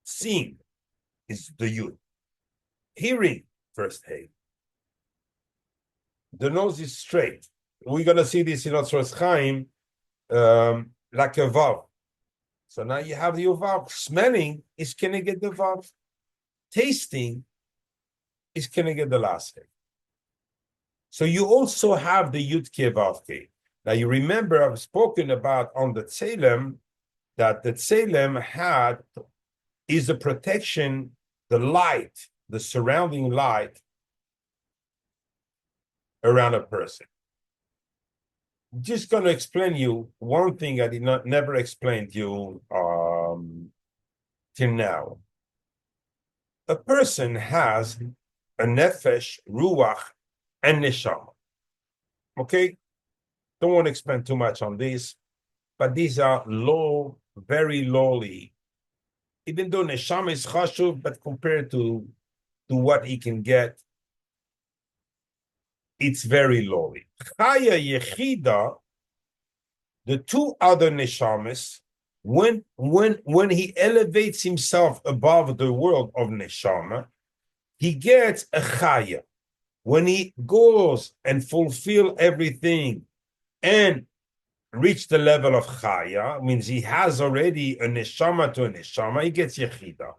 seeing, is the Yud. Hearing, first Hey. The nose is straight. We're going to see this in Otzros Chaim, like a vav. So now you have the vav. Smelling is keneged the vav. Tasting is keneged the last Hey. So you also have the Yud Kei Vav Kei. Now you remember I've spoken about on the Tzelem that the Tzelem is a protection, the light, the surrounding light around a person. just going to explain you one thing I did not never explain to you till now. A person has a nefesh, ruach, and neshama. Okay? Don't want to expand too much on this, but these are low, very lowly. Even though neshama is chashuv, but compared to what he can get, it's very lowly. Chaya yechida, the two other neshamas, when he elevates himself above the world of neshama, he gets a chaya. When he goes and fulfill everything and reach the level of chaya, means he has already a neshama to a neshama, he gets yechida.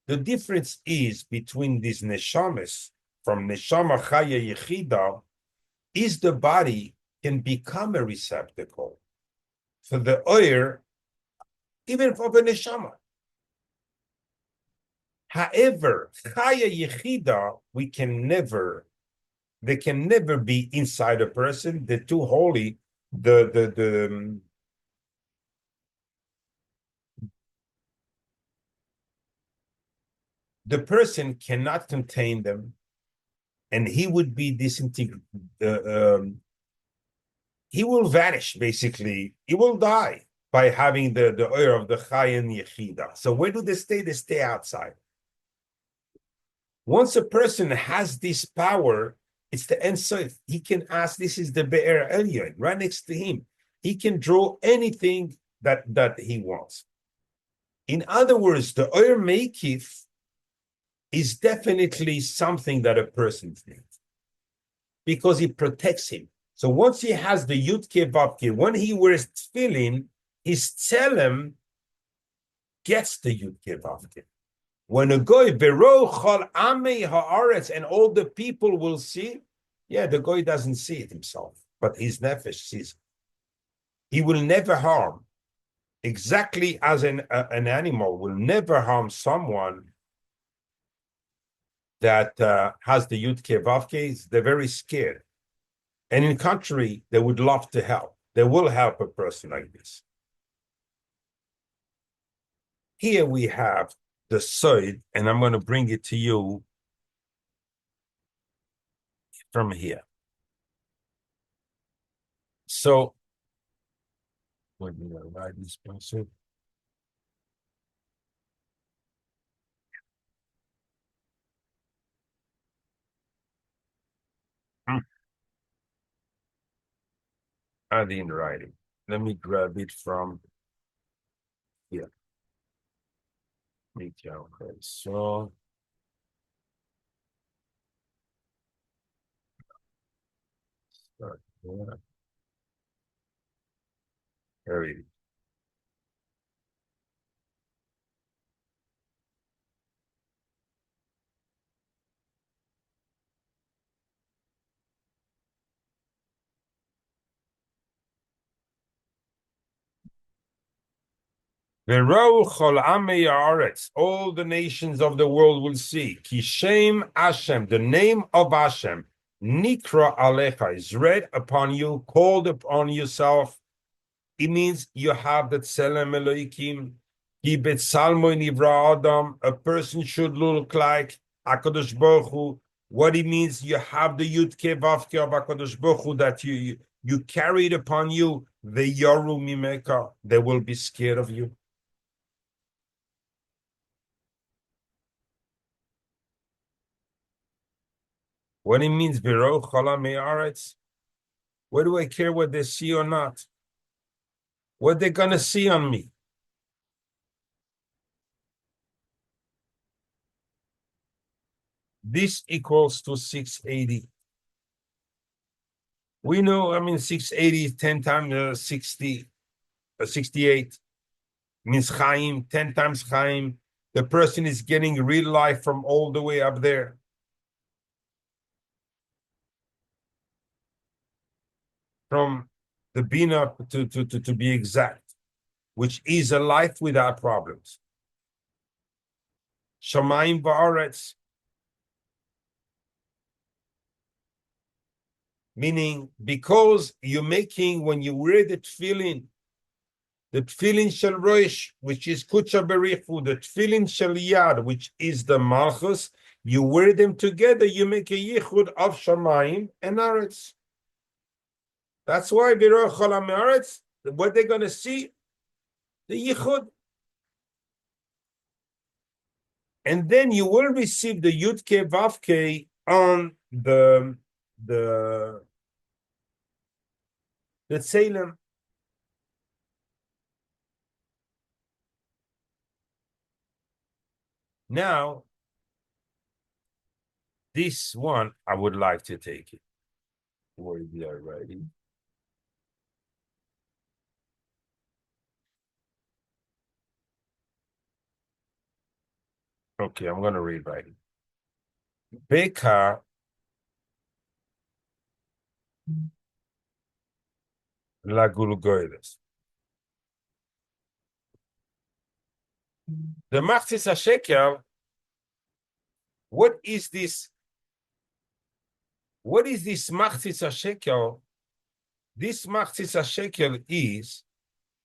The difference is between these neshamas, from neshama, chaya, yechida, is the body can become a receptacle for the oir, even for the neshama. However, chaya, yechida, they can never be inside a person. They're too holy. The person cannot contain them, and he would be disintegrated. He will vanish, basically. He will die by having the oil of the Chai and Yechida. So where do they stay? They stay outside. Once a person has this power, it's the Ein Sof. He can ask, this is the Be'er Elyon, right next to him. He can draw anything that he wants. In other words, the Oyer Meikif is definitely something that a person needs because it protects him. So once he has the Yudke Vavke, when he wears tefillin, his tzelem gets the Yudke Vavke. When a goy vero chol amei haaretz, and all the people will see, yeah, the goy doesn't see it himself, but his nefesh sees it. He will never harm, exactly as an animal will never harm someone that has the Yudke Vavke. They're very scared. And in contrary, they would love to help. They will help a person like this. Here we have the Sod, and I'm going to bring it to you from here. So, when you write this Pasuk, I didn't write it. Let me grab it from here. Okay, so start there. There it is. All the nations of the world will see. Kishem Hashem, the name of Hashem, Nikra Alecha, is read upon you, called upon yourself. It means you have the Tselem Elohim. Kibet Salmo Nivra Adam. A person should look like HaKadosh Baruch Hu. What it means, you have the Yudke Vavke of HaKadosh Baruch Hu that you carry it upon you. The Yoru Mimeka, they will be scared of you. What it means, Vero Chala Me'aretz. What do I care what they see or not? What they're gonna see on me? This equals to 680. We know, 680 is 10 times 60, 68. Means Chaim, 10 times Chaim. The person is getting real life from all the way up there. From the Bina to be exact, which is a life without problems. Shamayim va'aretz. Meaning, because you're making, when you wear the tefillin shel roish, which is kucha berichu, the tefillin shel yad, which is the malchus, you wear them together, you make a yichud of shamayim and aretz. That's why Biror Cholam Me'aretz, what they're going to see, the yichud. And then you will receive the Yudke Vavke on the Tselem. Now, this one, I would like to take it. Where we are writing. Okay, I'm going to read writing. Beka la gulgoides. The Machzis HaShekel, what is this? What is this Machzis HaShekel? This Machzis HaShekel is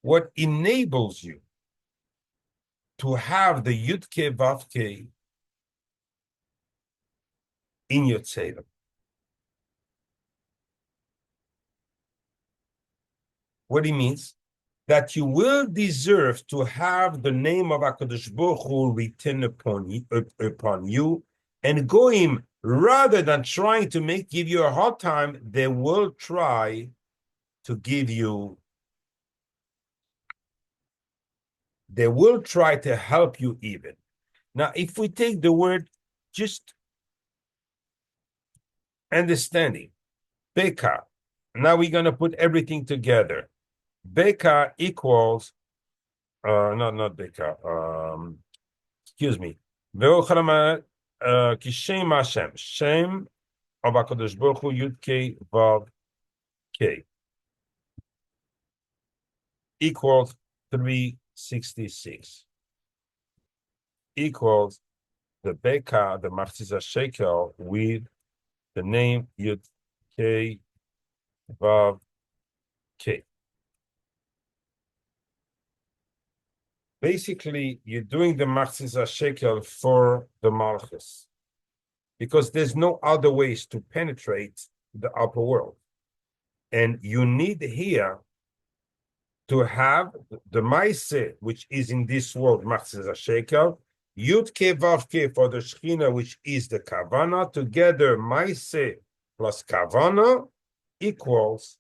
what enables you to have the Yudke Vavke in your tzedakah. What it means? That you will deserve to have the name of HaKadosh Baruch Hu written upon you, and go him, rather than trying to give you a hard time, they will try to give you, they will try to help you even. Now, if we take the word just understanding, Beka, now we're going to put everything together. Beka equals, not Beka, excuse me. Kishem Hashem, Shem of HaKadosh Baruch Hu, Yud K Vav K, equals 366. Equals the Beka, the Machzis HaShekel, with the name Yud K Vav K. Basically, you're doing the Machzis HaShekel for the Malchus, because there's no other ways to penetrate the upper world. And you need here to have the Maaser, which is in this world, Machzis HaShekel, Yud Ke Vav Ke for the Shechina, which is the Kavana, together Maaser plus Kavana equals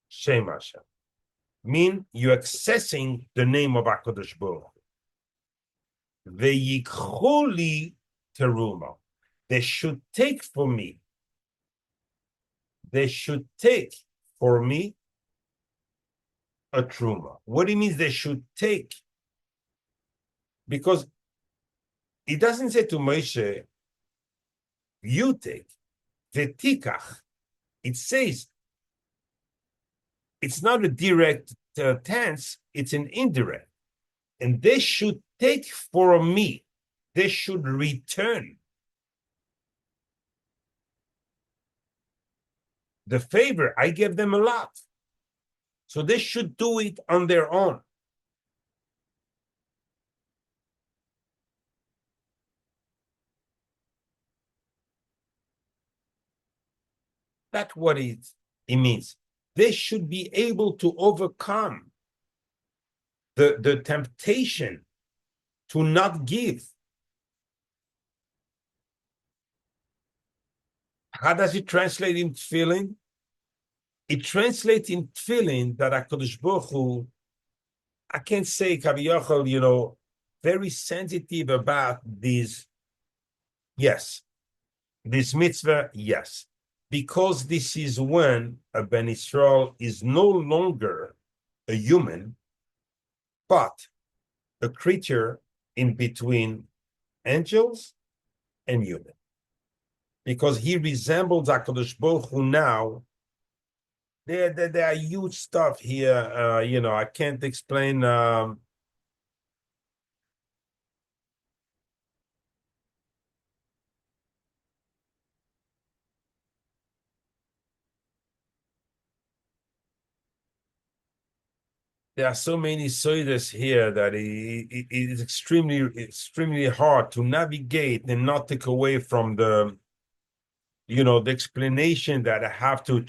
Shem Hashem. Mean you're accessing the name of HaKadosh Baruch Hu. Ve'yikhuli Terumah. They should take for me. They should take for me a Terumah. What it means they should take? Because it doesn't say to Moshe, you take. Ve'tikach. It says, it's not a direct tense, it's an indirect. And they should take for me. They should return the favor. I gave them a lot. So they should do it on their own. That's what it means. They should be able to overcome the temptation to not give. How does it translate in tefillin? It translates in tefillin that HaKadosh Baruch Hu, I can't say Kaviyachal, very sensitive about these. Yes, this mitzvah, yes. Because this is when a Bnei Yisrael is no longer a human, but a creature in between angels and human. Because he resembles HaKadosh Baruch Hu now. There are huge stuff here, I can't explain. There are so many soides here that it is extremely hard to navigate and not take away from the, the explanation that I have to.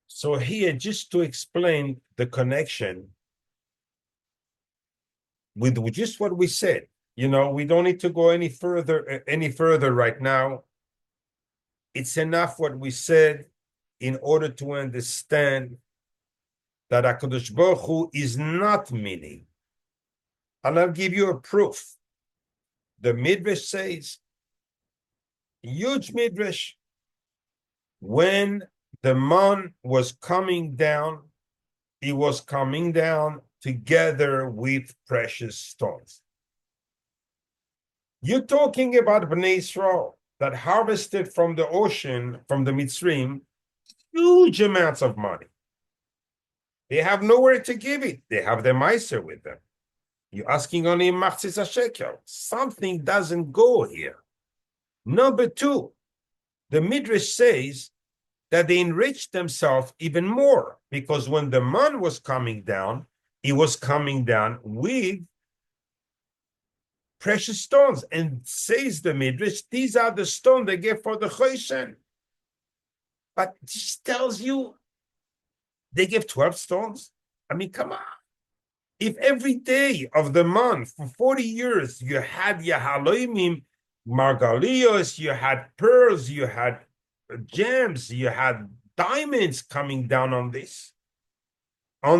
So here, just to explain the connection with just what we said, we don't need to go any further right now. It's enough what we said in order to understand that HaKadosh Baruch Hu is not meaning. And I'll give you a proof. The Midrash says, huge Midrash, when the man was coming down, he was coming down together with precious stones. You're talking about Bnei Yisrael that harvested from the ocean, from the Mitzrayim, huge amounts of money. They have nowhere to give it. They have the Maaser with them. You're asking only Machzis HaShekel. Something doesn't go here. Number two, the Midrash says that they enriched themselves even more because when the man was coming down, he was coming down with precious stones. And says the Midrash, these are the stones they gave for the Choshen. But this tells you they give 12 stones? I mean, come on. If every day of the month for 40 years you had Yahaloimim, Margalios, you had pearls, you had gems, you had diamonds coming down on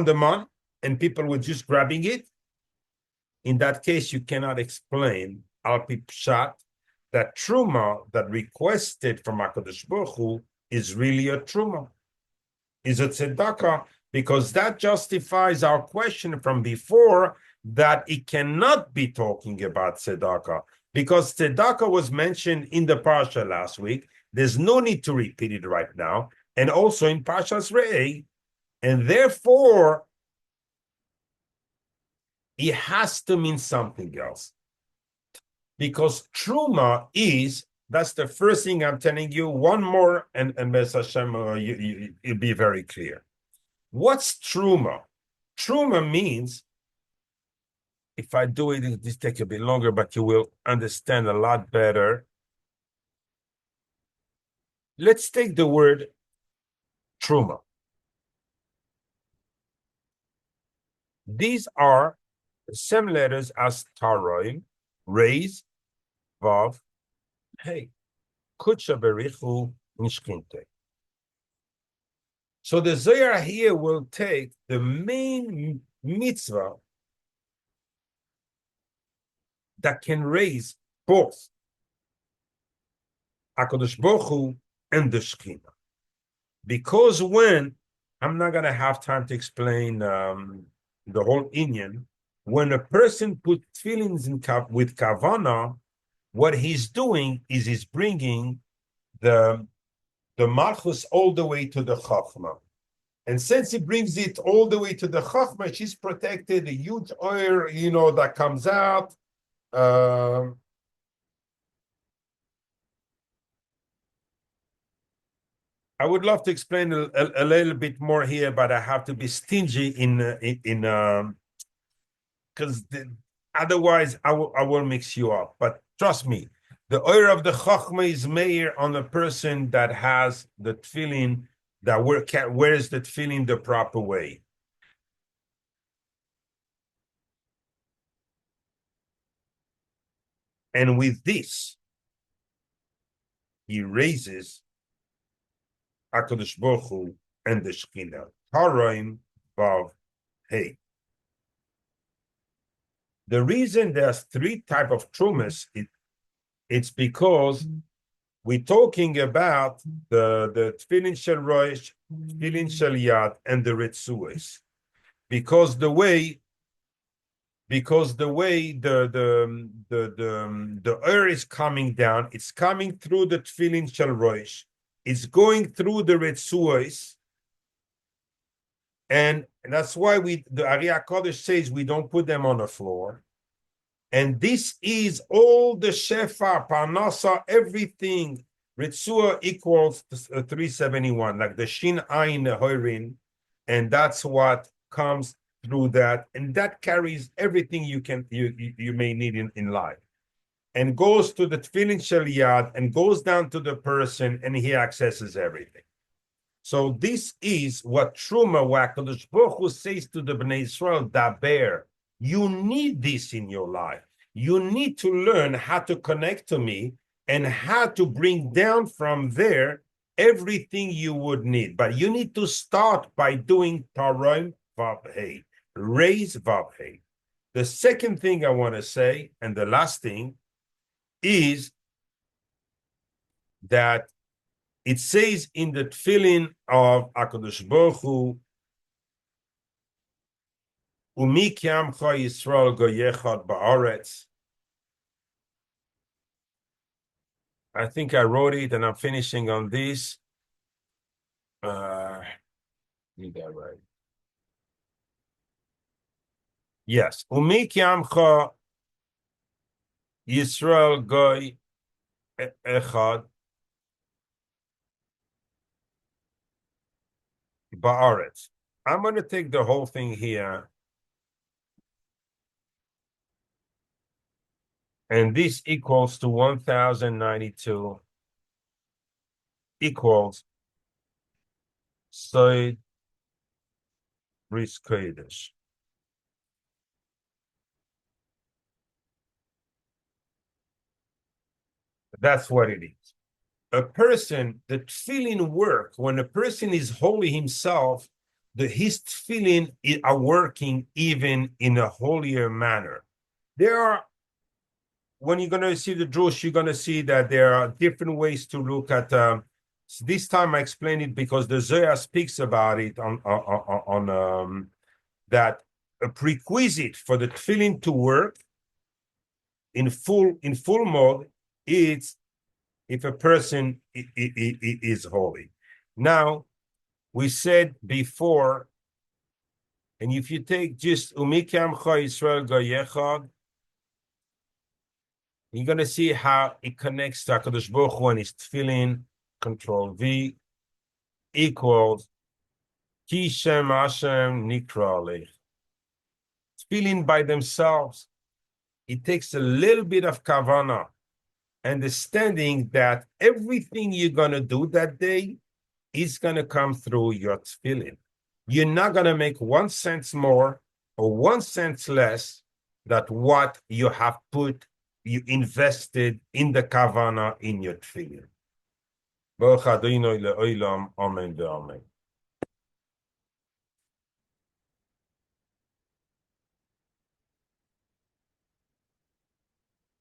the month, and people were just grabbing it, in that case, you cannot explain Al Pi Pshat that Terumah that requested from HaKadosh Baruch Hu is really a Terumah, is a Tzedakah, because that justifies our question from before that it cannot be talking about Tzedakah, because Tzedakah was mentioned in the Parasha last week. There's no need to repeat it right now, and also in Parashas Re'eh, and therefore it has to mean something else. Because Terumah that's the first thing I'm telling you. One more, and Be'ez Hashem, you'll be very clear. What's Terumah? Terumah means, if I do it, this take a bit longer, but you will understand a lot better. Let's take the word Terumah. These are the same letters as Taroim, Reis, Vav, Hey, Kutsha Berichu, Nishkinte. So the Zohar here will take the main mitzvah that can raise both HaKadosh Baruch Hu and the Shekhinah. Because I'm not going to have time to explain the whole Inyan, when a person puts tefillins with kavana, what he's doing is he's bringing the malchus all the way to the chachma. And since he brings it all the way to the chachma, she's protected, a huge oil, that comes out. I would love to explain a little bit more here, but I have to be stingy because otherwise I will mix you up. But trust me, the oil of the chachma is meir on a person that has the tefillin, that wears the tefillin the proper way. And with this, he raises HaKadosh Baruch Hu and the Shekhinah. Taroim, Vav, Hey. The reason there's three types of Terumos, it's because we're talking about the Tefillin Shel Rosh, Tefillin Shel Yad, and the Ritzuos. Because the way the air is coming down, it's coming through the Tefillin Shel Rosh, it's going through the Ritzuos, and that's why the Ari HaKodesh says we don't put them on the floor. And this is all the shefa, parnasa, everything. Ritzua equals 371, like the shin ayin hoirin, and that's what comes through that, and that carries everything you may need in life, and goes to the tefillin shel yad, and goes down to the person, and he accesses everything. So this is what Terumah, what HaKadosh Baruch Hu says to the Bnei Yisrael, Daber. You need this in your life. You need to learn how to connect to me and how to bring down from there everything you would need. But you need to start by doing Tarim Vav Hei, raise Vav Hei. The second thing I want to say, and the last thing, is that it says in the tefillin of HaKadosh Baruch Hu, Umi ki'amcha Yisrael goyechad ba'aretz. I think I wrote it, and I'm finishing on this. Need that right? Yes. Umi ki'amcha Yisrael goy echad ba'aretz. I'm going to take the whole thing here. And this equals to 1092 equals Soid Bris Kodesh. That's what it is. A person, the tefillin work, when a person is holy himself, his tefillin are working even in a holier manner. There are, when you're going to see the Jewish, you're going to see that there are different ways to look at. This time I explain it because the Zohar speaks about it on that a prerequisite for the tefillin to work in full mode is if a person is holy. Now, we said before, and if you take just Umikam Yisrael Goyechad, you're going to see how it connects to HaKadosh Baruch Hu and his tefillin, Control V, equals Ki Shem Hashem Nikra Alech. Tefillin by themselves, it takes a little bit of kavanah, understanding that everything you're going to do that day is going to come through your tefillin. You're not going to make 1 cent more or 1 cent less than what you have you invested in the kavanah in your tefillin. Baruch Adonai le'olam, amen ve'amen.